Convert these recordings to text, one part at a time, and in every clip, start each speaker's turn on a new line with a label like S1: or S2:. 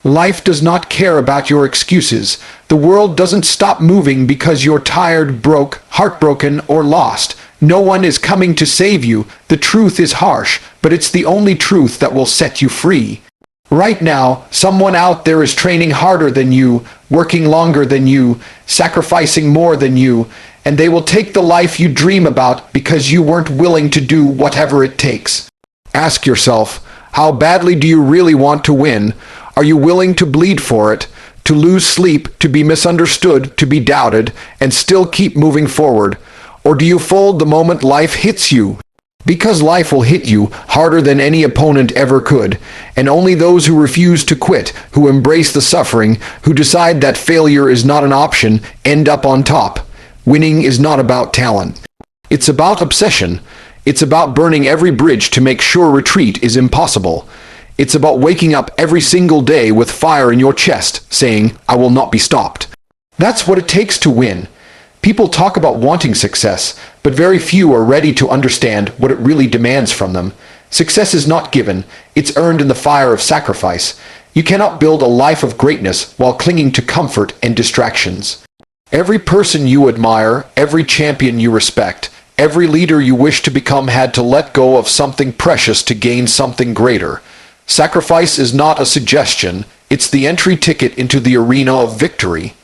S1: Life does not care about your excuses. The world doesn't stop moving because you're tired, broke, heartbroken, or lost. No one is coming to save you. The truth is harsh, but it's the only truth that will set you free. Right now, someone out there is training harder than you, working longer than you, sacrificing more than you, and they will take the life you dream about because you weren't willing to do whatever it takes. Ask yourself, how badly do you really want to win? Are you willing to bleed for it, to lose sleep, to be misunderstood, to be doubted, and still keep moving forward? Or do you fold the moment life hits you? Because life will hit you harder than any opponent ever could, and only those who refuse to quit, who embrace the suffering, who decide that failure is not an option, end up on top. Winning is not about talent. It's about obsession. It's about burning every bridge to make sure retreat is impossible. It's about waking up every single day with fire in your chest, saying, "I will not be stopped." That's what it takes to win. People talk about wanting success, but very few are ready to understand what it really demands from them. Success is not given, it's earned in the fire of sacrifice. You cannot build a life of greatness while clinging to comfort and distractions. Every person you admire, every champion you respect, every leader you wish to become had to let go of something precious to gain something greater. Sacrifice is not a suggestion, it's the entry ticket into the arena of victory.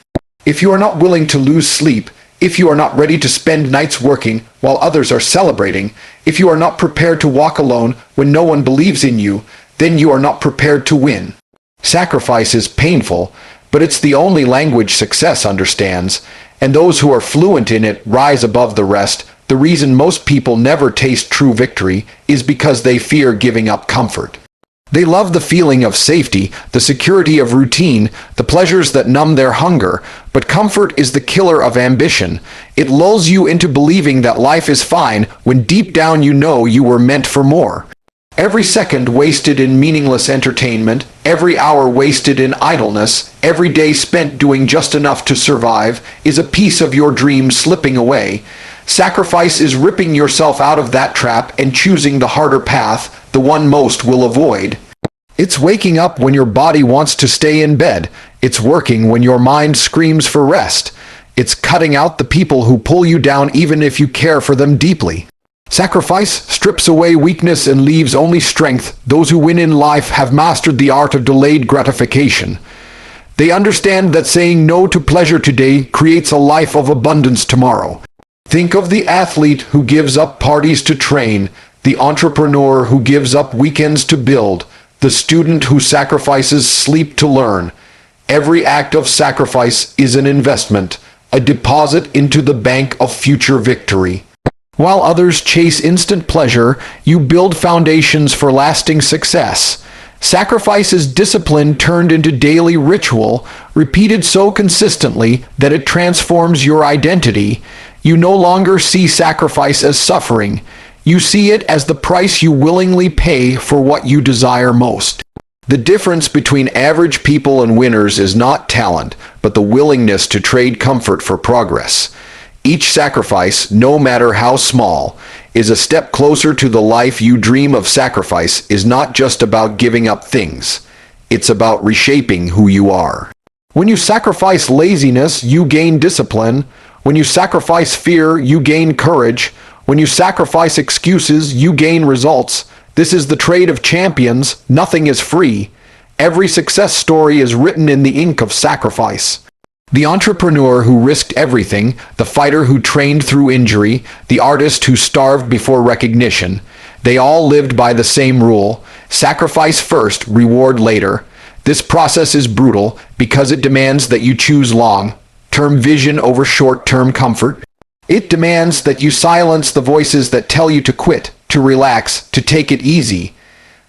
S1: If you are not willing to lose sleep, if you are not ready to spend nights working while others are celebrating, if you are not prepared to walk alone when no one believes in you, then you are not prepared to win. Sacrifice is painful, but it's the only language success understands, and those who are fluent in it rise above the rest. The reason most people never taste true victory is because they fear giving up comfort. They love the feeling of safety, the security of routine, the pleasures that numb their hunger, but comfort is the killer of ambition. It lulls you into believing that life is fine when deep down you know you were meant for more. Every second wasted in meaningless entertainment, every hour wasted in idleness, every day spent doing just enough to survive, is a piece of your dream slipping away. Sacrifice is ripping yourself out of that trap and choosing the harder path, the one most will avoid. It's waking up when your body wants to stay in bed. It's working when your mind screams for rest. It's cutting out the people who pull you down even if you care for them deeply. Sacrifice strips away weakness and leaves only strength. Those who win in life have mastered the art of delayed gratification. They understand that saying no to pleasure today creates a life of abundance tomorrow. Think of the athlete who gives up parties to train, the entrepreneur who gives up weekends to build, the student who sacrifices sleep to learn. Every act of sacrifice is an investment, a deposit into the bank of future victory. While others chase instant pleasure, you build foundations for lasting success. Sacrifice is discipline turned into daily ritual, repeated so consistently that it transforms your identity. You no longer see sacrifice as suffering. You see it as the price you willingly pay for what you desire most. The difference between average people and winners is not talent, but the willingness to trade comfort for progress. Each sacrifice, no matter how small, is a step closer to the life you dream of. Sacrifice is not just about giving up things. It's about reshaping who you are. When you sacrifice laziness, you gain discipline. When you sacrifice fear, you gain courage. When you sacrifice excuses, you gain results. This is the trade of champions. Nothing is free. Every success story is written in the ink of sacrifice. The entrepreneur who risked everything, the fighter who trained through injury, the artist who starved before recognition, they all lived by the same rule: sacrifice first, reward later. This process is brutal because it demands that you choose long-term vision over short-term comfort. It demands that you silence the voices that tell you to quit, to relax, to take it easy.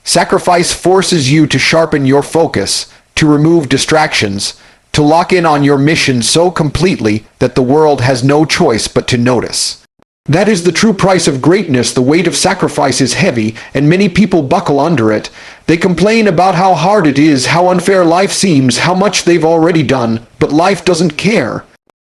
S1: Sacrifice forces you to sharpen your focus, to remove distractions, to lock in on your mission so completely that the world has no choice but to notice. That is the true price of greatness. The weight of sacrifice is heavy, and many people buckle under it. They complain about how hard it is, how unfair life seems, how much they've already done, but life doesn't care.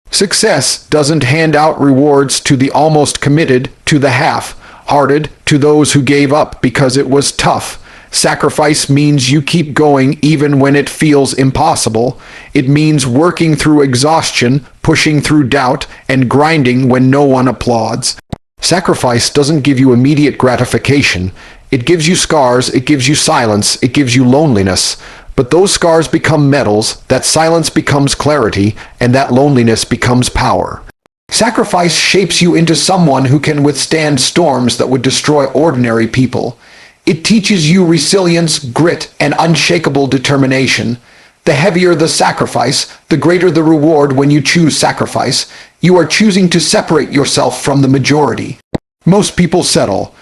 S1: Success doesn't hand out rewards to the almost committed, to the half-hearted, to those who gave up because it was tough. Sacrifice means you keep going even when it feels impossible. It means working through exhaustion, pushing through doubt, and grinding when no one applauds. Sacrifice doesn't give you immediate gratification. It gives you scars, it gives you silence, it gives you loneliness. But those scars become medals, that silence becomes clarity, and that loneliness becomes power. Sacrifice shapes you into someone who can withstand storms that would destroy ordinary people. It teaches you resilience, grit, and unshakable determination. The heavier the sacrifice, the greater the reward when you choose sacrifice. You are choosing to separate yourself from the majority. Most people settle.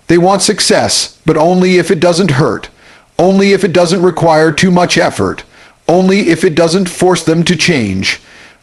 S1: They want success, but only if it doesn't hurt. Only if it doesn't require too much effort. Only if it doesn't force them to change.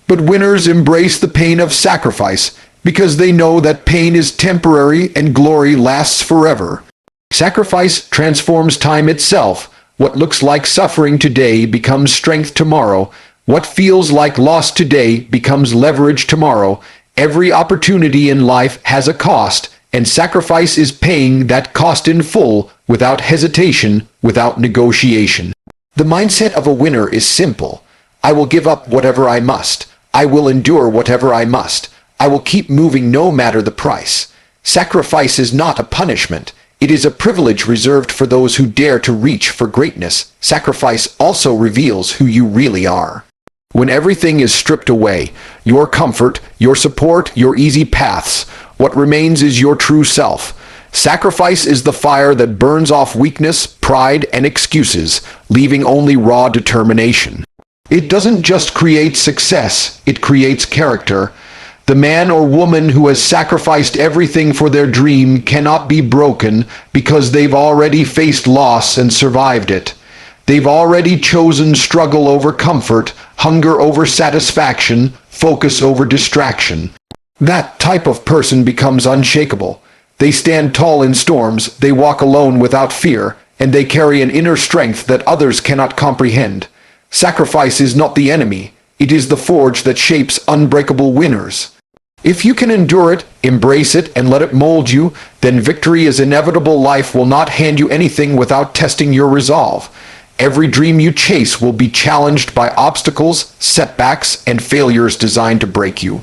S1: But winners embrace the pain of sacrifice because they know that pain is temporary and glory lasts forever. Sacrifice transforms time itself. What looks like suffering today becomes strength tomorrow. What feels like loss today becomes leverage tomorrow. Every opportunity in life has a cost, and sacrifice is paying that cost in full, without hesitation, without negotiation. The mindset of a winner is simple. I will give up whatever I must. I will endure whatever I must. I will keep moving no matter the price. Sacrifice is not a punishment. It is a privilege reserved for those who dare to reach for greatness. Sacrifice also reveals who you really are. When everything is stripped away, your comfort, your support, your easy paths, what remains is your true self. Sacrifice is the fire that burns off weakness, pride, and excuses, leaving only raw determination. It doesn't just create success, it creates character. The man or woman who has sacrificed everything for their dream cannot be broken because they've already faced loss and survived it. They've already chosen struggle over comfort, hunger over satisfaction, focus over distraction. That type of person becomes unshakable. They stand tall in storms, they walk alone without fear, and they carry an inner strength that others cannot comprehend. Sacrifice is not the enemy. It is the forge that shapes unbreakable winners. If you can endure it, embrace it, and let it mold you, then victory is inevitable. Life will not hand you anything without testing your resolve. Every dream you chase will be challenged by obstacles, setbacks, and failures designed to break you.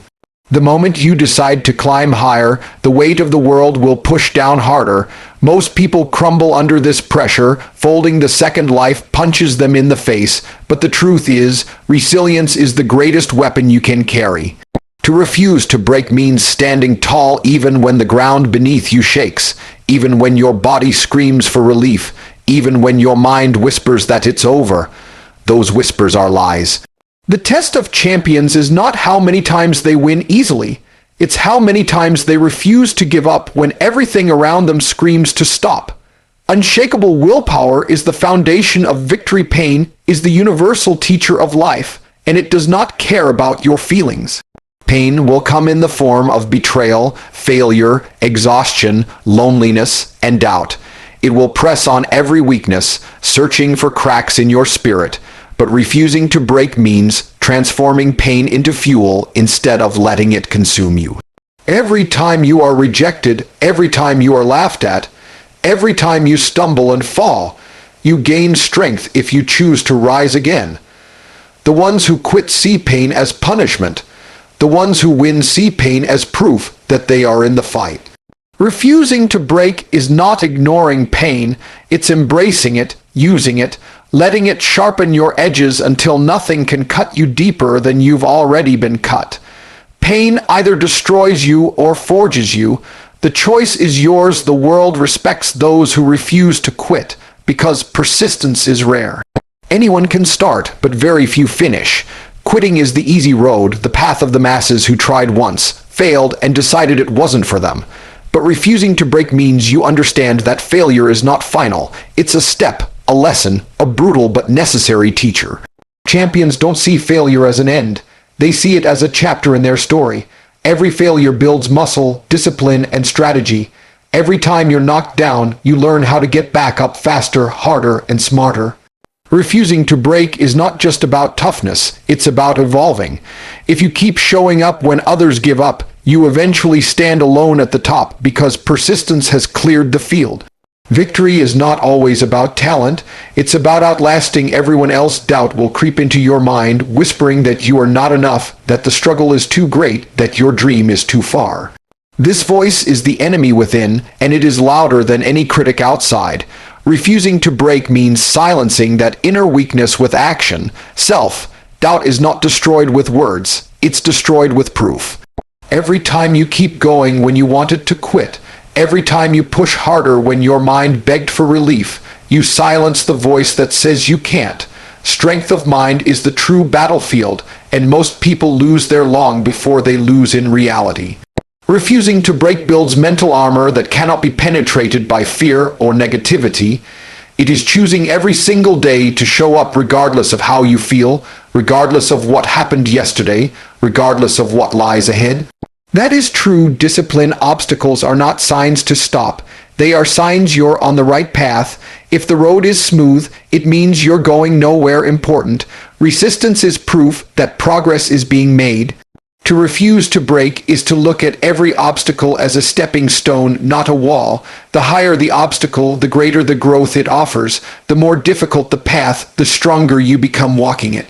S1: The moment you decide to climb higher, the weight of the world will push down harder. Most people crumble under this pressure, folding the second life punches them in the face, but the truth is, resilience is the greatest weapon you can carry. To refuse to break means standing tall even when the ground beneath you shakes, even when your body screams for relief, even when your mind whispers that it's over. Those whispers are lies. The test of champions is not how many times they win easily. It's how many times they refuse to give up when everything around them screams to stop. Unshakable willpower is the foundation of victory. Pain is the universal teacher of life, and it does not care about your feelings. Pain will come in the form of betrayal, failure, exhaustion, loneliness, and doubt. It will press on every weakness, searching for cracks in your spirit. But refusing to break means transforming pain into fuel instead of letting it consume you. Every time you are rejected, every time you are laughed at, every time you stumble and fall, you gain strength if you choose to rise again. The ones who quit see pain as punishment. The ones who win see pain as proof that they are in the fight. Refusing to break is not ignoring pain, it's embracing it, using it, letting it sharpen your edges until nothing can cut you deeper than you've already been cut. Pain either destroys you or forges you. The choice is yours. The world respects those who refuse to quit, because persistence is rare. Anyone can start, but very few finish. Quitting is the easy road, the path of the masses who tried once, failed, and decided it wasn't for them. But refusing to break means you understand that failure is not final. It's a step, a lesson, a brutal but necessary teacher. Champions don't see failure as an end. They see it as a chapter in their story. Every failure builds muscle, discipline, and strategy. Every time you're knocked down, you learn how to get back up faster, harder, and smarter. Refusing to break is not just about toughness, it's about evolving. If you keep showing up when others give up, you eventually stand alone at the top because persistence has cleared the field. Victory is not always about talent. It's about outlasting everyone else. Doubt will creep into your mind, whispering that you are not enough, that the struggle is too great, that your dream is too far. This voice is the enemy within, and it is louder than any critic outside. Refusing to break means silencing that inner weakness with action. Self-doubt is not destroyed with words, it's destroyed with proof. Every time you keep going when you wanted to quit, every time you push harder when your mind begged for relief, you silence the voice that says you can't. Strength of mind is the true battlefield, and most people lose there long before they lose in reality. Refusing to break builds mental armor that cannot be penetrated by fear or negativity. It is choosing every single day to show up regardless of how you feel, regardless of what happened yesterday, regardless of what lies ahead. That is true discipline. Obstacles are not signs to stop. They are signs you're on the right path. If the road is smooth, it means you're going nowhere important. Resistance is proof that progress is being made. To refuse to break is to look at every obstacle as a stepping stone, not a wall. The higher the obstacle, the greater the growth it offers. The more difficult the path, the stronger you become walking it.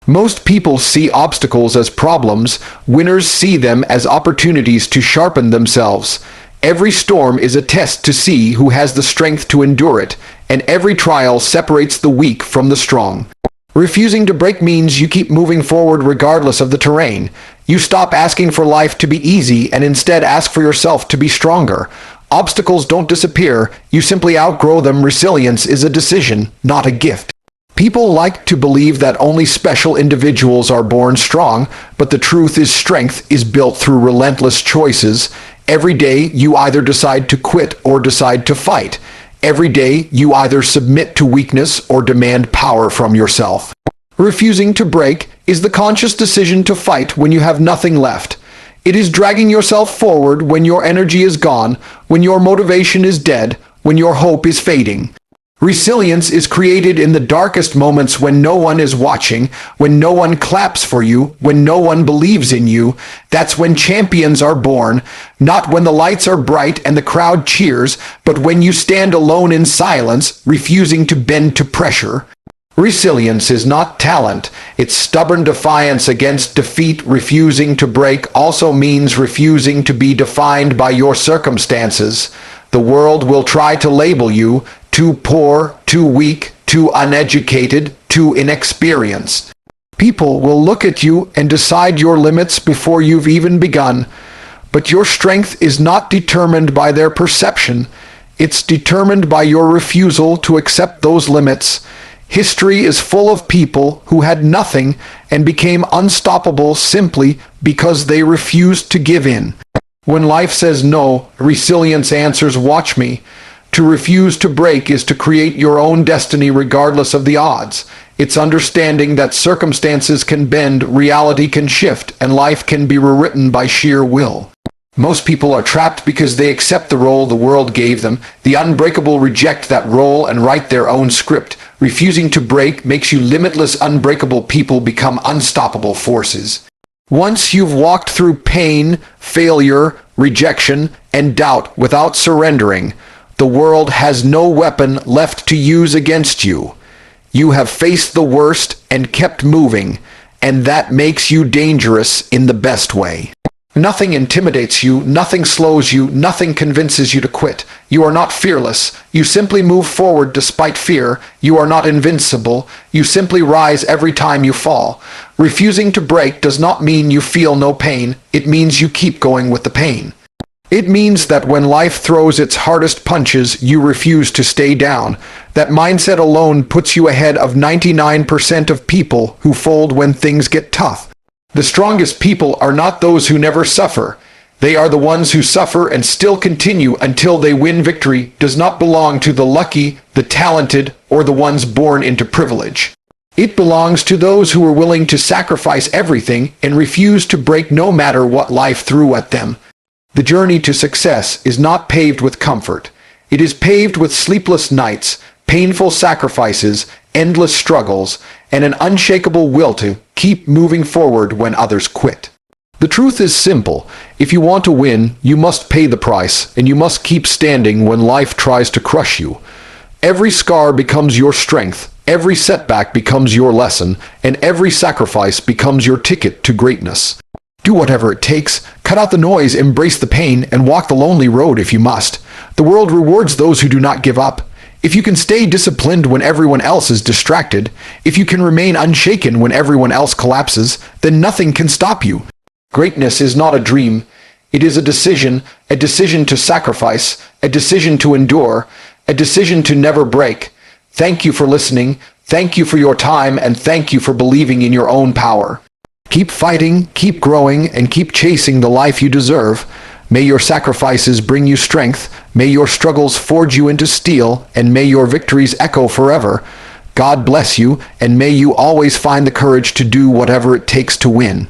S1: Most people see obstacles as problems. Winners see them as opportunities to sharpen themselves. Every storm is a test to see who has the strength to endure it, and every trial separates the weak from the strong. Refusing to break means you keep moving forward regardless of the terrain. You stop asking for life to be easy and instead ask for yourself to be stronger. Obstacles don't disappear, you simply outgrow them. Resilience is a decision, not a gift. People like to believe that only special individuals are born strong, but the truth is strength is built through relentless choices. Every day you either decide to quit or decide to fight. Every day you either submit to weakness or demand power from yourself. Refusing to break is the conscious decision to fight when you have nothing left. It is dragging yourself forward when your energy is gone, when your motivation is dead, when your hope is fading. Resilience is created in the darkest moments when no one is watching, when no one claps for you, when no one believes in you. That's when champions are born, not when the lights are bright and the crowd cheers, but when you stand alone in silence, refusing to bend to pressure. Resilience is not talent, it's stubborn defiance against defeat. Refusing to break also means refusing to be defined by your circumstances. The world will try to label you too poor, too weak, too uneducated, too inexperienced. People will look at you and decide your limits before you've even begun. But your strength is not determined by their perception. It's determined by your refusal to accept those limits. History is full of people who had nothing and became unstoppable simply because they refused to give in. When life says no, resilience answers, watch me. To refuse to break is to create your own destiny regardless of the odds. It's understanding that circumstances can bend, reality can shift, and life can be rewritten by sheer will. Most people are trapped because they accept the role the world gave them. The unbreakable reject that role and write their own script. Refusing to break makes you limitless. Unbreakable people become unstoppable forces. Once you've walked through pain, failure, rejection, and doubt without surrendering, the world has no weapon left to use against you. You have faced the worst and kept moving, and that makes you dangerous in the best way. Nothing intimidates you, nothing slows you, nothing convinces you to quit. You are not fearless. You simply move forward despite fear. You are not invincible. You simply rise every time you fall. Refusing to break does not mean you feel no pain. It means you keep going with the pain. It means that when life throws its hardest punches, you refuse to stay down. That mindset alone puts you ahead of 99% of people who fold when things get tough. The strongest people are not those who never suffer. They are the ones who suffer and still continue until they win. Victory does not belong to the lucky, the talented, or the ones born into privilege. It belongs to those who are willing to sacrifice everything and refuse to break no matter what life threw at them. The journey to success is not paved with comfort. It is paved with sleepless nights, painful sacrifices, endless struggles, and an unshakable will to keep moving forward when others quit. The truth is simple. If you want to win, you must pay the price, and you must keep standing when life tries to crush you. Every scar becomes your strength, every setback becomes your lesson, and every sacrifice becomes your ticket to greatness. Do whatever it takes, cut out the noise, embrace the pain, and walk the lonely road if you must. The world rewards those who do not give up. If you can stay disciplined when everyone else is distracted, if you can remain unshaken when everyone else collapses, then nothing can stop you. Greatness is not a dream. It is a decision to sacrifice, a decision to endure, a decision to never break. Thank you for listening, thank you for your time, and thank you for believing in your own power. Keep fighting, keep growing, and keep chasing the life you deserve. May your sacrifices bring you strength, may your struggles forge you into steel, and may your victories echo forever. God bless you, and may you always find the courage to do whatever it takes to win.